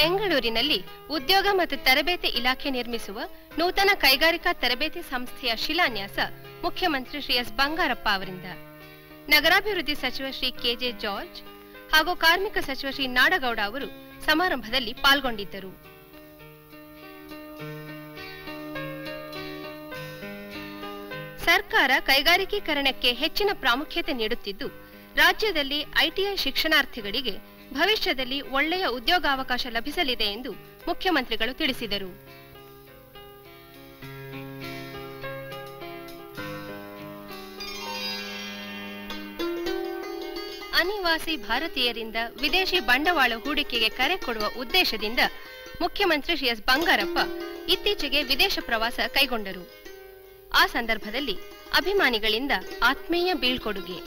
ಬೆಂಗಳೂರಿನಲ್ಲಿ ಉದ್ಯೋಗ ಮತ್ತು ತರಬೇತಿ ಇಲಾಖೆ ನಿರ್ಮಿಸುವ ನೂತನ ಕೈಗಾರಿಕಾ ತರಬೇತಿ ಸಂಸ್ಥೆಯ ಶಿಲಾನ್ಯಾಸ ಮುಖ್ಯಮಂತ್ರಿ ಶ್ರೀ ಎಸ್ ಬಂಗಾರಪ್ಪ ಅವರಿಂದ. ನಗರಾಭಿವೃದ್ಧಿ ಸಚಿವ ಶ್ರೀ ಕೆಜೆ ಜಾರ್ಜ್ ಹಾಗೂ ಕಾರ್ಮಿಕ ಸಚಿವ ಶ್ರೀ ನಾಡಗೌಡ ಅವರು ಸಮಾರಂಭದಲ್ಲಿ ಪಾಲ್ಗೊಂಡಿದ್ದರು. ಸರ್ಕಾರ ಕೈಗಾರಿಕೀಕರಣಕ್ಕೆ ಹೆಚ್ಚಿನ ಪ್ರಾಮುಖ್ಯತೆ ನೀಡುತ್ತಿದ್ದು, ರಾಜ್ಯದಲ್ಲಿ ಐಟಿಐ ಶಿಕ್ಷಣಾರ್ಥಿಗಳಿಗೆ ಭವಿಷ್ಯದಲ್ಲಿ ಒಳ್ಳೆಯ ಉದ್ಯೋಗಾವಕಾಶ ಲಭಿಸಲಿದೆ ಎಂದು ಮುಖ್ಯಮಂತ್ರಿಗಳು ತಿಳಿಸಿದರು. ಅನಿವಾಸಿ ಭಾರತೀಯರಿಂದ ವಿದೇಶಿ ಬಂಡವಾಳ ಹೂಡಿಕೆಗೆ ಕರೆ ಕೊಡುವ ಉದ್ದೇಶದಿಂದ ಮುಖ್ಯಮಂತ್ರಿ ಶ್ರೀ ಎಸ್ ಬಂಗಾರಪ್ಪ ಇತ್ತೀಚೆಗೆ ವಿದೇಶ ಪ್ರವಾಸ ಕೈಗೊಂಡರು. ಆ ಸಂದರ್ಭದಲ್ಲಿ ಅಭಿಮಾನಿಗಳಿಂದ ಆತ್ಮೀಯ ಬೀಳ್ಕೊಡುಗೆ.